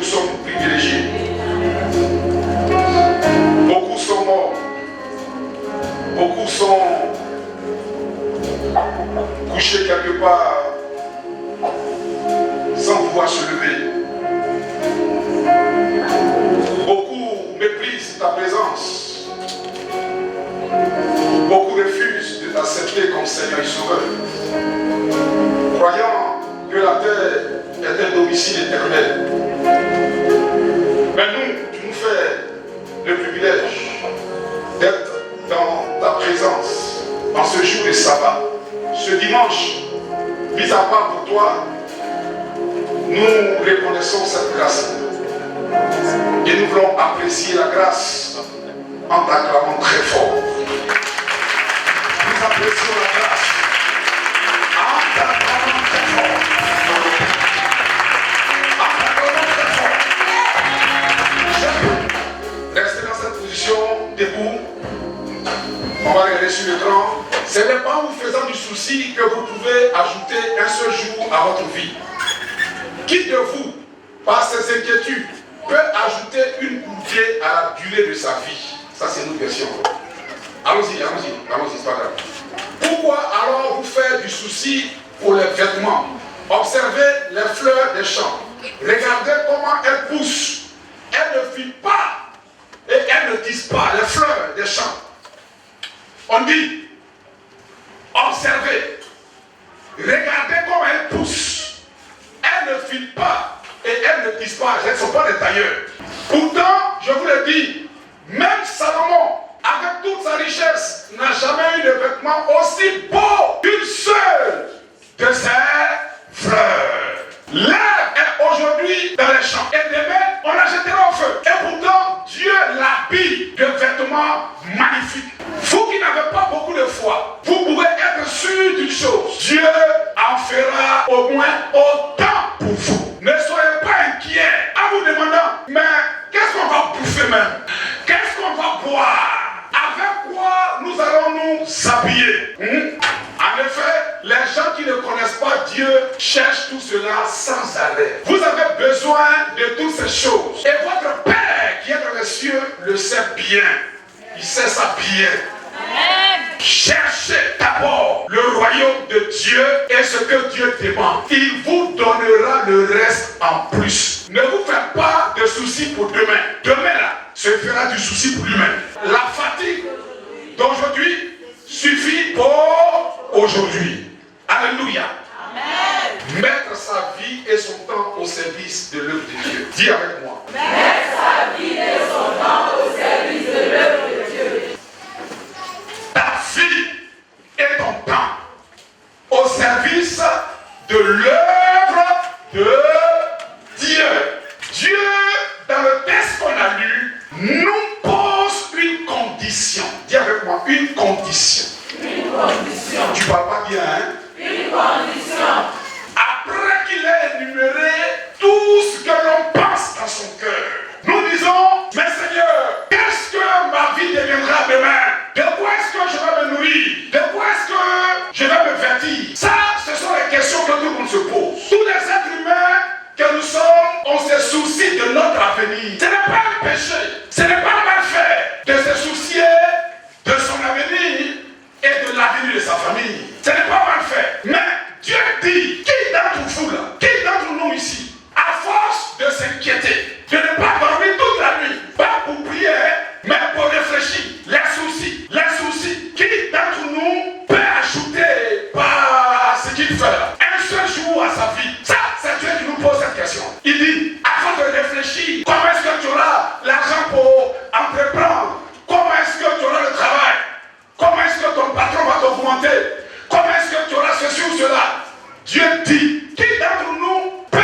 sommes privilégiés. Beaucoup sont morts. Beaucoup sont couchés quelque part sans pouvoir se lever. Beaucoup méprisent ta présence. Beaucoup refusent de t'accepter comme Seigneur et Sauveur, croyant que la terre est un domicile éternel. Mais nous, tu nous fais le privilège d'être dans ta présence en ce jour de sabbat, ce dimanche, mis à part pour toi. Nous reconnaissons cette grâce et nous voulons apprécier la grâce en t'acclamant très fort. Nous apprécions la grâce en t'acclamant très fort. En t'acclamant très fort. Restez dans cette position debout. On va regarder sur l'écran. Ce n'est pas en vous faisant du souci que vous pouvez ajouter un seul jour à votre vie. Qui de vous, par ses inquiétudes, peut ajouter une bouffée à la durée de sa vie? Ça, c'est une autre version. Allons-y, c'est pas grave. Pourquoi alors vous faire du souci pour les vêtements? Observez les fleurs des champs. Regardez comment elles poussent. Elles ne filent pas et elles ne disent pas. Les fleurs des champs. On dit, observez. Regardez comment elles poussent. Elles ne filent pas et elles ne disent pas, elles ne sont pas des tailleurs. Pourtant, je vous le dis, même Salomon, avec toute sa richesse, n'a jamais eu de vêtements aussi beaux qu'une seule de ses fleurs. L'herbe est aujourd'hui dans les champs et demain, on la jettera au feu. Et pourtant, Dieu l'habille de vêtements magnifiques. Vous qui n'avez pas beaucoup de foi, vous pouvez être sûr d'une chose. Dieu en fera au moins autant pour vous. Ne soyez pas inquiets en vous demandant, mais qu'est-ce qu'on va bouffer même? Qu'est-ce qu'on va boire? Avec quoi nous allons nous habiller? En effet, les gens qui ne connaissent pas Dieu cherchent tout cela sans arrêt. Vous avez besoin de toutes ces choses. Et votre Père qui est dans les cieux le sait bien. Il sait ça bien. Amen. Cherchez d'abord le royaume de Dieu et ce que Dieu demande. Il vous donnera le reste en plus. Ne vous faites pas de soucis pour demain. Demain là, se fera du souci pour lui-même. La fatigue d'aujourd'hui suffit pour aujourd'hui. Alléluia. Amen. Mettre sa vie et son temps au service de l'œuvre de Dieu. Dis avec moi. Mettre sa vie et son temps au service de l'œuvre de Dieu. Ta vie et ton temps au service de l'œuvre de Dieu. Dieu, dans le texte qu'on a lu, nous pose une condition. Dis avec moi, une condition. Une condition. Tu ne parles pas bien, hein? Une condition. Après qu'il ait énuméré tout ce que l'on pense dans son cœur, nous disons, mais Seigneur, qu'est-ce que ma vie deviendra demain? De quoi est-ce que je vais me nourrir? De quoi est-ce que je vais me vêtir? Ça, ce sont les questions que tout le monde se pose. Tous les êtres humains que nous sommes, on se soucie de notre avenir. Ce n'est pas un péché, ce n'est pas mal fait de se soucier de son avenir et de l'avenir de sa famille. Ce n'est pas mal fait. Mais Dieu dit, qui d'entre vous là, qui d'entre nous ici, à force de s'inquiéter, de ne pas dormir toute la nuit, pas pour prier, mais pour réfléchir, les soucis, qui d'entre nous peut ajouter par ce qu'il fait un seul jour à sa vie? Ça, c'est Dieu qui nous pose cette question. Il dit, afin de réfléchir, comment est-ce que tu auras l'argent pour entreprendre? Comment est-ce que tu auras le travail? Comment est-ce que ton patron va t'augmenter? Comment est-ce que tu auras ceci ou cela? Dieu dit, qui d'entre nous peut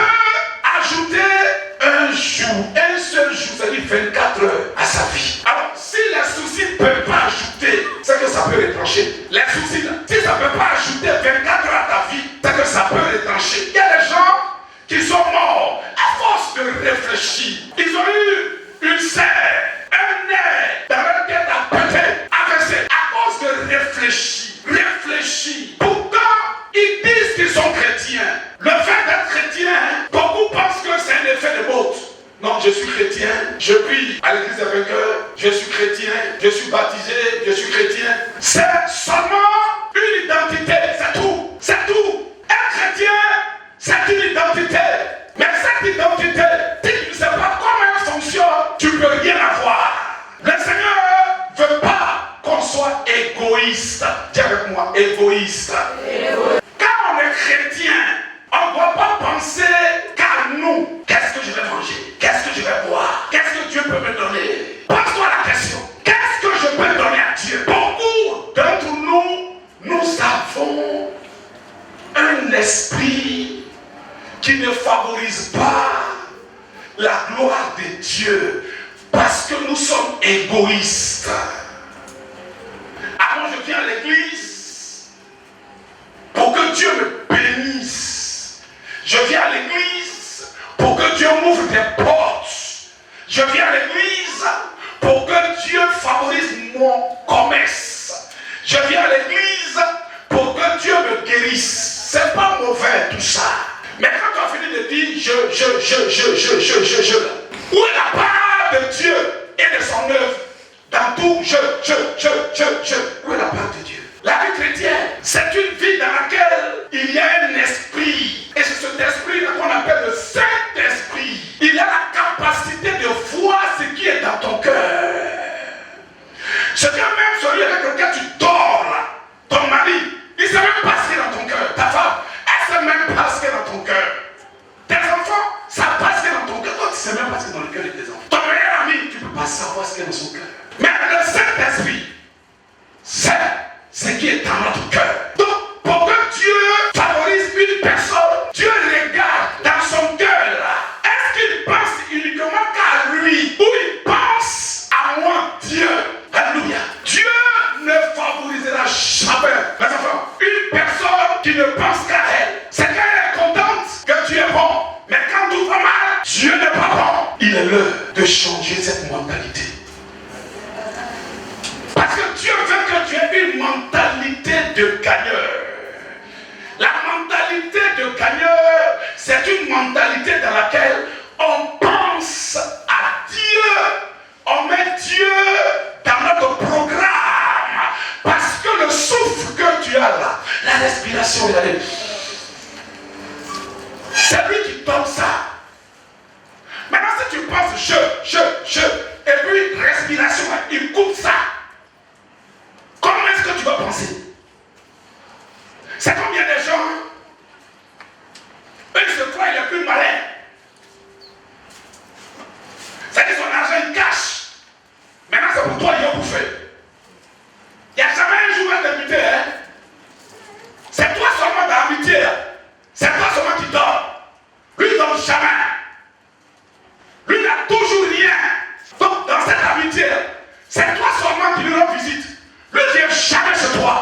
ajouter un jour, un seul jour, c'est-à-dire 24 heures à sa vie? Alors, si les soucis ne peuvent pas ajouter, c'est que ça peut retrancher. Les soucis, là, si ça ne peut pas ajouter 24 heures à ta vie, c'est que ça peut retrancher. Il y a des gens qui sont morts à force de réfléchir. Ils ont eu une serre, un nerf dans leur tête à péter, affaissé, à cause de réfléchir. Pourtant, ils disent qu'ils sont chrétiens. Le fait d'être chrétien, beaucoup pensent que c'est un effet de mode. chrétien, je prie à l'église des vainqueurs, je suis chrétien, je suis baptisé, je suis chrétien. C'est seulement une identité, c'est tout. C'est tout. Être chrétien, c'est une identité. Mais cette identité, si tu ne sais pas comment elle fonctionne, tu ne peux rien avoir. Le Seigneur ne veut pas qu'on soit égoïste. Dis avec moi, égoïste. Quand on est chrétien, on ne doit pas penser qu'à nous. Qu'est-ce que je vais manger? Qu'est-ce que je vais boire? Qu'est-ce que Dieu peut me donner? Pose-toi la question. Qu'est-ce que je peux donner à Dieu? Beaucoup d'entre nous, nous avons un esprit qui ne favorise pas la gloire de Dieu parce que nous sommes égoïstes. Alors je viens à l'église pour que Dieu me bénisse. Je viens à l'église pour que Dieu m'ouvre des portes. Je viens à l'église pour que Dieu favorise mon commerce. Je viens à l'église pour que Dieu me guérisse. C'est pas mauvais tout ça. Mais quand tu as fini de dire où est la part de Dieu et de son œuvre dans tout où est la part de Dieu? La vie chrétienne, c'est une vie dans laquelle il y a un esprit. Et c'est cet esprit qu'on appelle le Saint-Esprit. Il a la capacité de voir ce qui est dans ton cœur. Ce que même celui avec lequel tu dors là, ton mari, il ne sait même pas ce qui est dans ton cœur. Ta femme, elle ne sait même pas ce qui est dans ton cœur. Tes enfants, ça passe ce qui est dans ton cœur. Toi, tu ne sais même pas ce qui est dans le cœur de tes enfants. Ton meilleur ami, tu ne peux pas savoir ce qui est dans son cœur. Mais le Saint-Esprit, c'est ce qui est dans notre cœur. Donc, pour que Dieu favorise une personne, Dieu regarde dans son cœur là. Est-ce qu'il pense uniquement qu'à lui ou il pense à moi, Dieu? Alléluia. Dieu ne favorisera jamais, mes enfants, une personne qui ne pense qu'à elle. C'est quand elle est contente que Dieu est bon. Mais quand tout va mal, Dieu n'est pas bon. Il est l'heure de changer cette mentalité. Parce que Dieu veut que tu aies une mentalité de gagneur. La mentalité de gagneur, c'est une mentalité dans laquelle on pense à Dieu. On met Dieu dans notre programme. Parce que le souffle que tu as là, la respiration, c'est lui qui donne ça. Maintenant, si tu penses et puis respiration, il coupe ça. Comment est-ce que tu vas penser? C'est combien de gens, eux ils se croient les plus malins. C'est-à-dire son argent il cache. Maintenant c'est pour toi il a bouffé. Il n'y a jamais un jour à t'inviter. Hein? C'est toi seulement dans l'amitié. C'est toi seulement qui dors. Lui il ne donne jamais. Lui il n'a toujours rien. Donc dans cette amitié, c'est toi seulement qui lui rend visite. Lui ne vient jamais chez toi.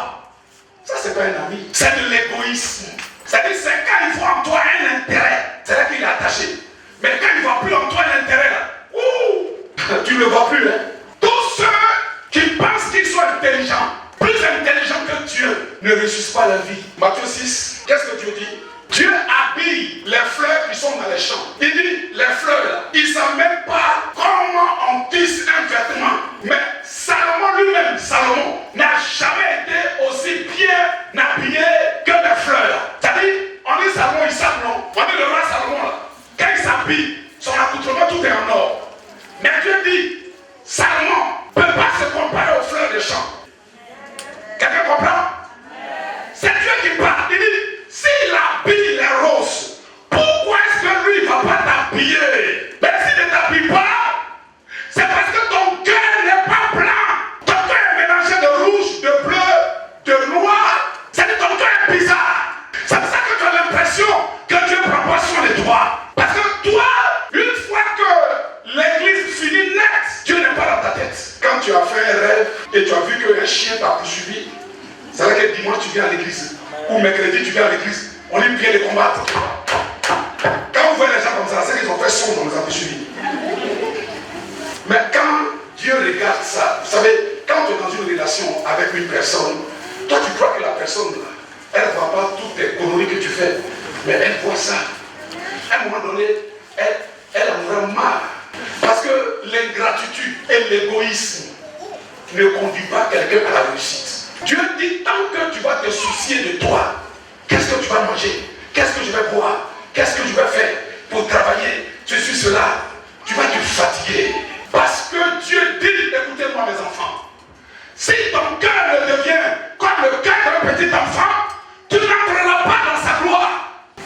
Ça, c'est pas un ami. C'est de l'égoïsme. C'est-à-dire, c'est quand il voit en toi un intérêt. C'est là qu'il est attaché. Mais quand il ne voit plus en toi un intérêt, là, tu ne le vois plus. Hein? Tous ceux qui pensent qu'ils sont intelligents, plus intelligents que Dieu, ne réussissent pas la vie. Matthieu 6, qu'est-ce que Dieu dit? Dieu habille les fleurs qui sont dans les champs. Il dit, les fleurs, là, ils ne savent même pas comment on tisse un vêtement. Mais Salomon lui-même, Salomon, n'a jamais été aussi bien habillé que les fleurs. C'est-à-dire, on dit Salomon, il s'appelons. On dit le roi Salomon, là, quand il s'habille, son accoutrement, tout est en or. Mais Dieu dit, Salomon ne peut pas se comparer aux fleurs des champs. Quelqu'un comprend? C'est Dieu qui parle. Il dit, s'il habille les roses, pourquoi est-ce que lui ne va pas t'habiller? Mais s'il ne t'habille pas, c'est parce que ton cœur n'est pas blanc. Ton cœur est mélangé de rouge, de bleu, de noir. C'est-à-dire ton cœur est bizarre. C'est pour ça que tu as l'impression que Dieu prend pas soin de toi. Parce que toi, une fois que l'église finit net, Dieu n'est pas dans ta tête. Quand tu as fait un rêve et tu as vu qu'un chien t'a poursuivi, c'est là que dimanche tu viens à l'église. Ou mercredi tu viens à l'église. On lui vient les combattre. Quand vous voyez les gens comme ça, c'est qu'ils ont fait son dans les a poursuivis. Mais quand Dieu regarde ça, vous savez, quand tu es dans une relation avec une personne, toi tu crois que la personne là, elle ne voit pas toutes les conneries que tu fais, mais elle voit ça. À un moment donné, elle en aura marre. Parce et l'égoïsme ne conduit pas quelqu'un à la réussite. Dieu dit, tant que tu vas te soucier de toi, qu'est-ce que tu vas manger, qu'est-ce que je vais boire, qu'est-ce que je vais faire pour travailler, ceci, cela, tu vas te fatiguer. Parce que Dieu dit, écoutez-moi mes enfants, si ton cœur ne devient comme le cœur d'un petit enfant, tu n'entreras pas dans sa gloire.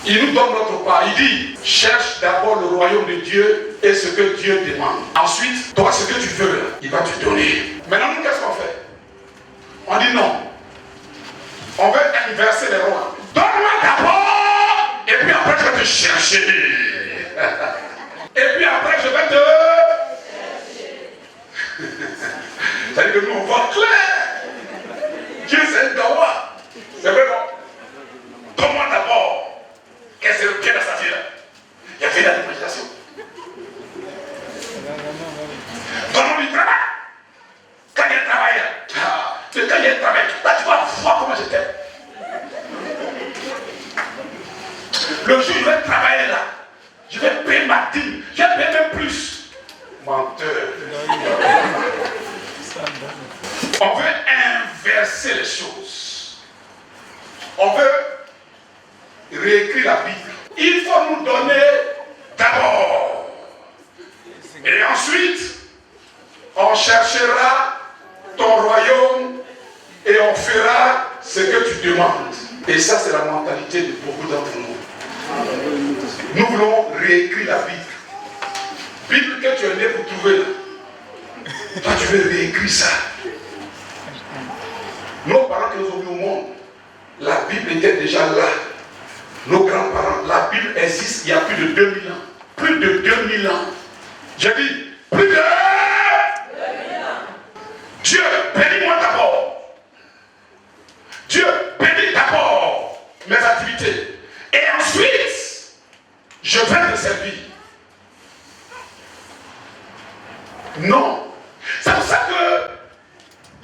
Il nous donne notre part. Il dit, cherche d'abord le royaume de Dieu et ce que Dieu demande. Ensuite, toi, ce que tu veux, il va te donner. Maintenant, nous, qu'est-ce qu'on fait? On dit non. On veut inverser les rôles. Donne-moi d'abord, et puis après, je vais te chercher. Et puis après, je vais te chercher. C'est-à-dire que nous, on voit clair. Dieu, c'est un dawa. C'est vrai, non? Donne-moi d'abord. Qu'est-ce que c'est le pied d'assassin? Il y a fait la l'imagination. Donne-moi du travail. Quand il y a un travail, quand il y a un travail, là tu vas voir comment j'étais. Le jour où je vais travailler là, je vais payer ma dîme, je vais payer même plus. Menteur. On veut inverser les choses. On veut réécrire la Bible. Il faut nous donner d'abord. Et ensuite, on cherchera ton royaume et on fera ce que tu demandes. Et ça, c'est la mentalité de beaucoup d'entre nous. Nous voulons réécrire la Bible. Bible que tu es né pour trouver là. Toi, tu veux réécrire ça. Nos parents qui nous ont mis au monde, la Bible était déjà là. Nos grands-parents, la Bible existe il y a plus de 2000 ans. Plus de 2000 ans. J'ai dit, plus de 2000 ans. Dieu, bénis-moi d'abord. Dieu, bénis d'abord mes activités. Et ensuite, je vais te servir. Non. C'est pour ça que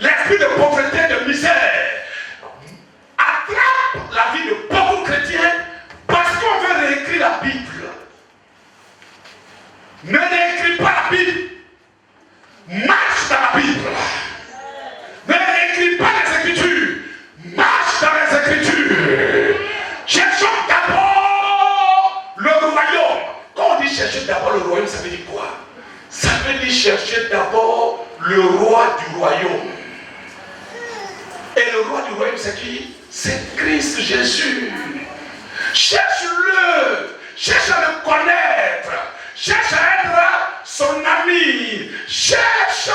l'esprit de pauvreté, de misère, attrape la vie de beaucoup de chrétiens parce qu'on veut réécrire la Bible. Ne réécris pas la Bible. Marche dans la Bible. Ne réécris pas les Écritures. Marche dans les Écritures. Cherchons d'abord le royaume. Quand on dit chercher d'abord le royaume, ça veut dire quoi? Ça veut dire chercher d'abord le roi du royaume. Et le roi du royaume, c'est qui? C'est Christ Jésus. Cherche-le. Cherche à le connaître. Cherche à être son ami. Cherche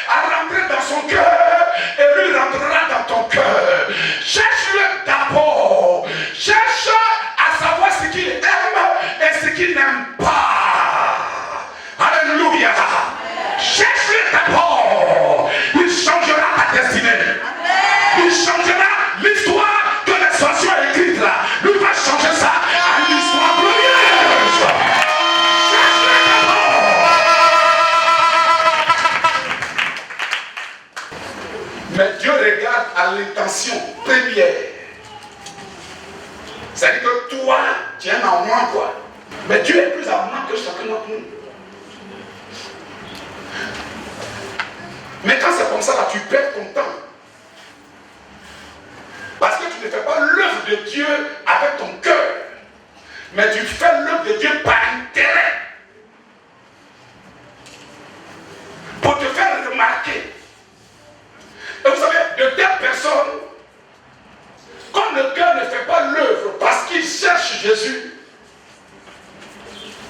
à rentrer dans son cœur et lui rentrera dans ton cœur. Cherche-le d'abord. Cherche à savoir ce qu'il aime et ce qu'il n'aime pas. Alléluia. Cherche-le d'abord. Il changera ta destinée. Il changera l'histoire que l'expansion est écrite là. Lui va changer ça à une histoire glorieuse. Cherche-le d'abord. Mais Dieu regarde à l'intention première. C'est-à-dire que toi, tu es un amour quoi. Mais Dieu est plus amour que chacun d'entre nous. Mais quand c'est comme ça, là, tu perds ton temps. Parce que tu ne fais pas l'œuvre de Dieu avec ton cœur. Mais tu fais l'œuvre de Dieu par intérêt. Pour te faire remarquer. Et vous savez, de telles personnes, comme le cœur ne fait pas l'œuvre parce qu'il cherche Jésus,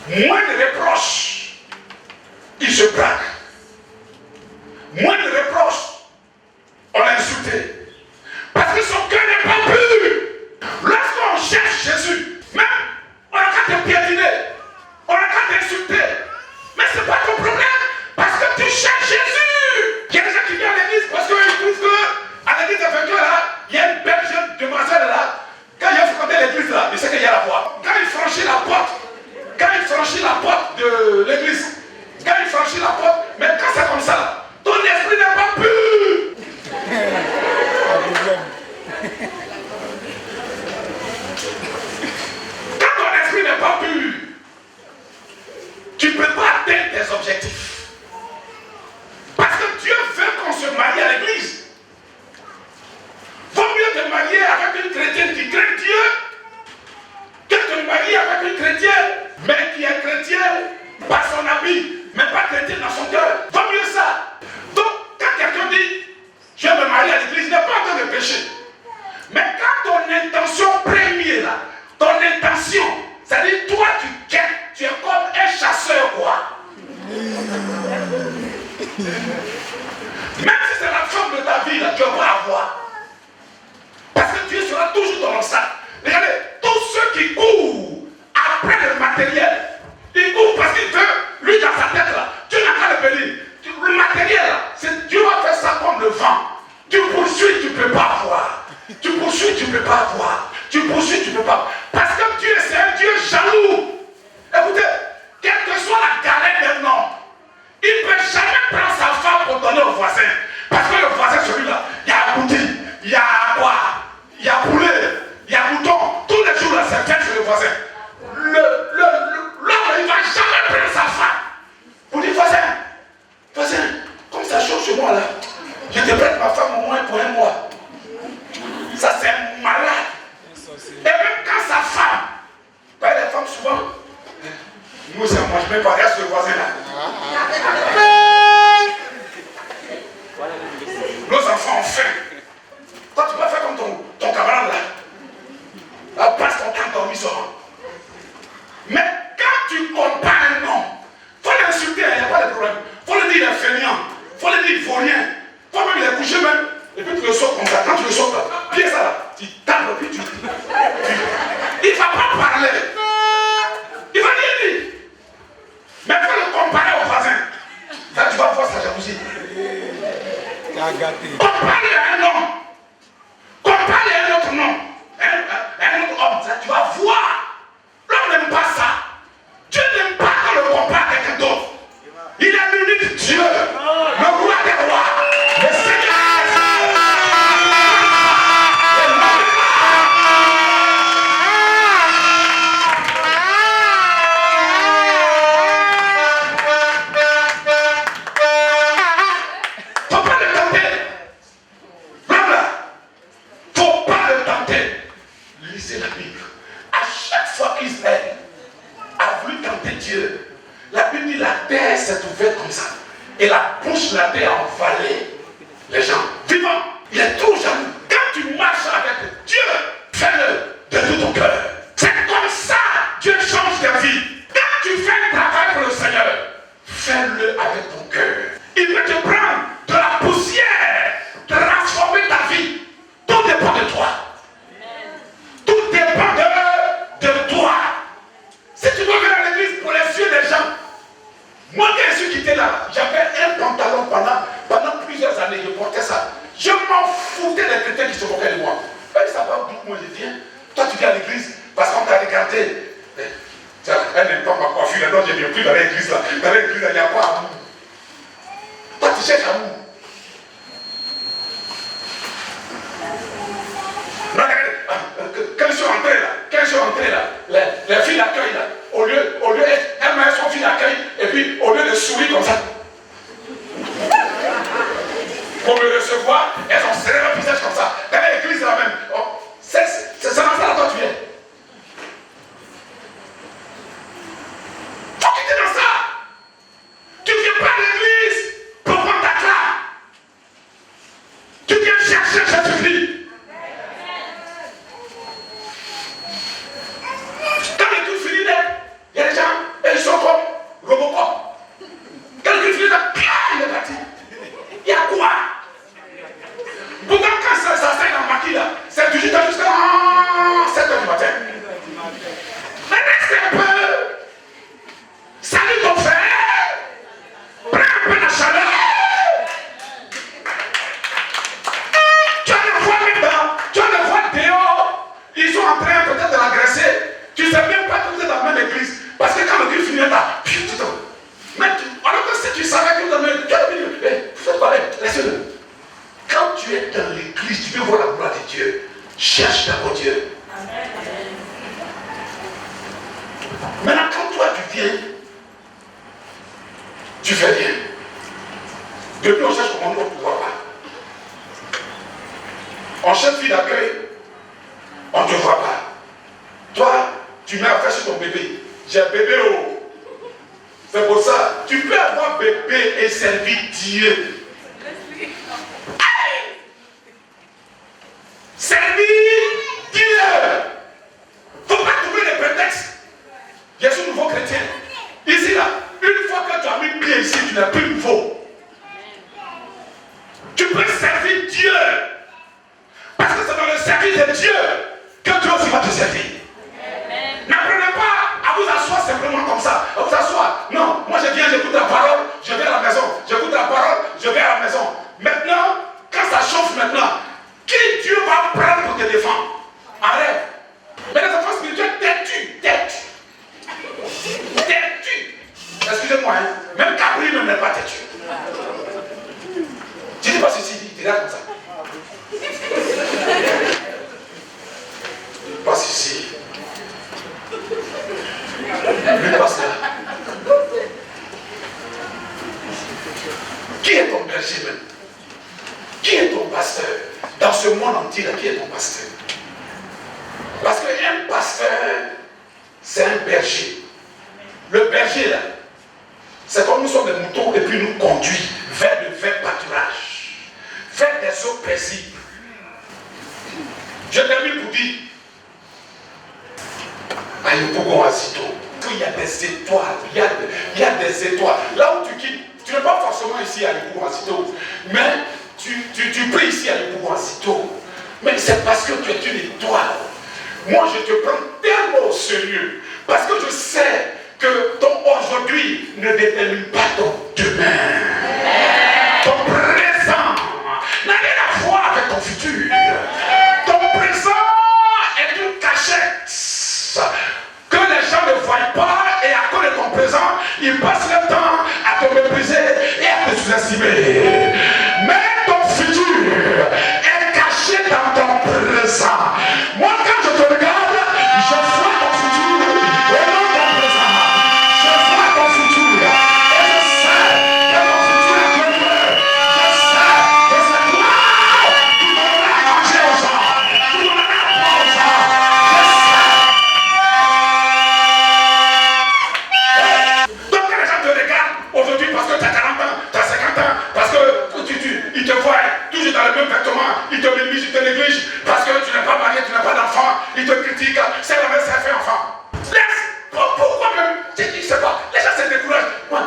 moins de reproches, il se braque. Moins de reproches, on l'a insulté. Parce que son cœur n'est pas pur. Lorsqu'on cherche Jésus, même on n'a qu'à te piétiner, on n'a qu'à t'insulter. Mais ce n'est pas ton problème, parce que tu cherches Jésus. Il y a des gens qui viennent à l'église parce qu'ils trouvent qu'à l'église de Vainqueur, là, il y a une belle jeune demoiselle là. Quand il a fréquenté l'église là, il sait qu'il y a la foi. Quand il franchit la porte, de l'église, quand il franchit la porte, mais quand c'est comme ça là, ton esprit n'est pas pur. Quand ton esprit n'est pas pur, tu ne peux pas atteindre tes objectifs. te marier avec une chrétienne qui craint Dieu, que te marier avec une chrétienne, mais qui est chrétienne par son habit, mais pas chrétienne dans son cœur. Vaut mieux ça. Donc, quand quelqu'un dit, je vais me marier à l'église, il n'est pas en train de pécher. Mais quand ton intention première, là, ton intention, c'est-à-dire toi tu quêtes, tu es comme un chasseur quoi. Même si c'est la femme de ta vie, là, tu vas avoir. Parce que Dieu sera toujours dans le sac. Regardez, tous ceux qui courent après le matériel, ils courent parce qu'il veut, lui dans sa tête là, Dieu n'a qu'à le bénir. Le matériel là, Dieu va faire ça comme le vent. Tu poursuis, tu ne peux pas avoir. Tu poursuis, tu ne peux pas avoir. Tu poursuis, tu ne peux pas. Parce que Dieu, c'est un Dieu jaloux. Écoutez, quelle que soit la galère d'un homme, il ne peut jamais prendre sa femme pour donner au voisin. Parce que le voisin, celui-là, il y a à goûter, il y a à boire, il y a poulet, il y a bouton. Tous les jours, là, c'est fait sur le voisin. L'homme, il ne va jamais prendre sa femme pour dire, voisin, comme ça chauffe chez moi, là, je te prête ma femme au moins pour un mois. Ça, c'est un malade. Et même quand sa femme, les femmes souvent, nous, ça mange même pas, reste le voisin là. Nos enfants ont faim. Toi, tu peux faire comme ton camarade là. Passe ton temps dormi seulement. Mais quand tu compares un homme, il faut l'insulter, il n'y a pas de problème. Il faut le dire, il est fainéant. Il faut le dire, il ne faut rien. Il faut même, il est couché même. Et puis tu le sors comme ça. Quand tu le sors là, pied ça là, tu tapes, puis tu. Il ne va pas parler. Il va rien dire. Mais il faut le comparer au voisin. Là, tu vas voir sa jalousie. Compare-le à un homme. Compare-le à un autre homme. Un autre homme. Là, tu vas voir. L'homme n'aime pas ça. Dieu n'aime pas quand le compare à quelqu'un d'autre. Il est l'unique Dieu. Le roi des rois. Le Seigneur. Lisez la Bible. À chaque fois qu'Israël a voulu tenter Dieu, la Bible dit la terre s'est ouverte comme ça. Et la bouche de la terre a envalé les gens vivants. Il est trop jaloux. Quand tu marches avec Dieu, fais-le de tout ton cœur. C'est comme ça Dieu change ta vie. Quand tu fais un travail pour le Seigneur, fais-le avec ton cœur. Il peut te prendre de la poussière, transformer ta vie. Tout dépend de toi. Tout dépend de toi. Si tu dois venir à l'église pour les yeux des gens, moi quand je suis quitté là, j'avais un pantalon pendant plusieurs années, je portais ça. Je m'en foutais des chrétiens qui se moquaient de moi. Ils savent pas d'où moi je viens. Toi tu viens à l'église parce qu'on t'a regardé. Elle n'aime pas ma coiffure, donc je ne viens plus dans l'église là. Dans l'église là, il n'y a pas amour. Toi tu cherches amour. Quand je suis rentré là, les filles d'accueil là, au lieu, elles mettent son fille d'accueil, et puis au lieu de sourire comme ça, pour me recevoir, elles ont serré leur visage comme ça. Dans l'église là même, c'est ça dans ça là toi tu viens. Faut quitter dans ça. Tu ne viens pas à l'église pour prendre ta clame. Tu viens chercher Jésus-Christ. Il y a des gens, ils sont comme Robocop. Quelqu'un finit là, il est parti. Il y a quoi? Pourtant, quand ça s'asseye dans le maquis là, c'est du jusqu'à 7h du matin. Mais reste un peu. Salut ton frère. Prends un peu la chaleur. Tu vas le voir maintenant. Tu vas le voir dehors. Ils sont en train peut-être de l'agresser. Tu ne sais même pas que vous êtes dans la même église. Parce que quand le Christ finit là, tu t'en. Mais alors que si tu savais que vous êtes dans la même église, tu as dit, faites pareil, laissez-le. Quand tu es dans l'église, tu veux voir la gloire de Dieu. Cherche d'abord Dieu. Amen. Maintenant, quand toi tu viens, tu fais bien. Depuis on cherche comment on ne pouvoir pas. En chef fille d'accueil, on ne te voit pas. Toi, tu mets à faire chez ton bébé. J'ai un bébé oh. C'est pour ça, tu peux avoir bébé et servir Dieu. Servir Dieu. Il ne faut pas trouver des prétextes. Je suis nouveau chrétien. Ici, là, une fois que tu as mis pied ici, tu n'es plus nouveau. Tu peux servir Dieu. Parce que c'est dans le service de Dieu que Dieu aussi va te servir. N'apprenez pas à vous asseoir simplement comme ça. À vous asseoir. Non, moi je viens, j'écoute la parole, je vais à la maison. J'écoute la parole, je vais à la maison. Maintenant, quand ça chauffe maintenant, qui Dieu va prendre pour te défendre? Arrête. Mais les enfants spirituels, têtus. Excusez-moi, hein? Même Capri ne n'est pas têtu. Tu dis pas ceci, il est là comme ça. Passe ici. Lui passe là. Qui est ton berger même? Qui est ton pasteur? Dans ce monde entier, là, qui est ton pasteur? Parce qu'un pasteur, c'est un berger. Le berger là, c'est comme nous sommes des moutons et puis nous conduit vers de vrais pâturages, vers des eaux paisibles. Je termine pour dire, il y a des étoiles, il y a des étoiles. Là où tu quittes, tu n'es pas forcément ici à l'Ipouvansito, mais tu pries ici à l'Ipouvansito. Mais c'est parce que tu es une étoile. Moi, je te prends tellement au sérieux, parce que je sais que ton aujourd'hui ne détermine pas ton demain. Ton présent n'a rien à voir avec ton futur. Ton présent est une cachette que les gens ne voient pas, et à cause de ton présent, ils passent le temps à te mépriser et à te sous-estimer. Mais ton futur est caché dans ton présent. Moi, quand je te regarde, je vois ton futur et non ton présent. Je vois ton futur et je sais que ton futur est glorieux. Je sais que c'est toi qui donneras à manger aux gens, qui donneras à boire aux gens. Je sais. Donc quand les gens te regardent aujourd'hui parce que tu as 40 ans, tu as 50 ans, parce que ils te voient toujours dans le même vêtement, ils te négligent, parce que tu n'es pas marié, tu n'as pas d'enfant, ils te critiquent, c'est la même, ça fait enfant. Laisse, pourquoi même? Je dis, je sais pas, les gens se découragent. Moi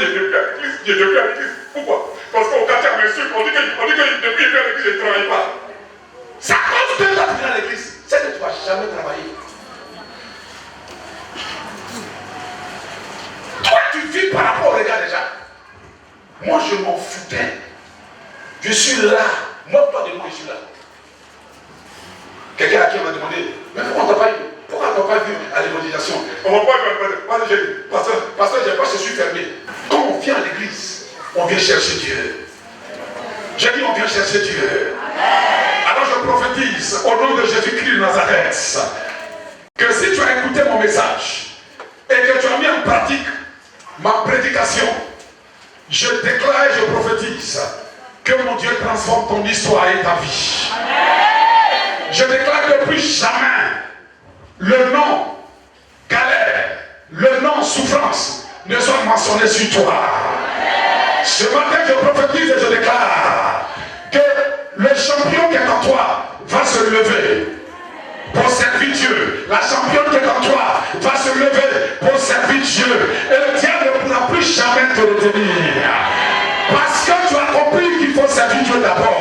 je n'ai plus à l'église, Pourquoi? Parce qu'au quartier à monsieur, on dit que depuis à l'église, je ne travaille pas. Ça cause de toi à l'église, c'est que tu ne vas jamais travailler. Toi, tu vis par rapport au regard des gens. Moi, je m'en foutais. Je suis là. Moi, toi de moi, je suis là. Quelqu'un à qui on m'a demandé, mais pourquoi on t'a pas vu à l'évangélisation? On ne va pas vu. Pasteur, j'ai pas, je suis fermé. Quand on vient à l'église, on vient chercher Dieu. J'ai dit, on vient chercher Dieu. Alors je prophétise au nom de Jésus-Christ de Nazareth que si tu as écouté mon message et que tu as mis en pratique ma prédication, je déclare et je prophétise que mon Dieu transforme ton histoire et ta vie. Je déclare que plus jamais le nom galère, le nom souffrance ne soit mentionné sur toi. Ce matin, je prophétise et je déclare que le champion qui est en toi va se lever pour servir Dieu. La championne qui est en toi va se lever pour servir Dieu. Et le diable ne pourra plus jamais te retenir. Parce que tu as compris qu'il faut servir Dieu d'abord.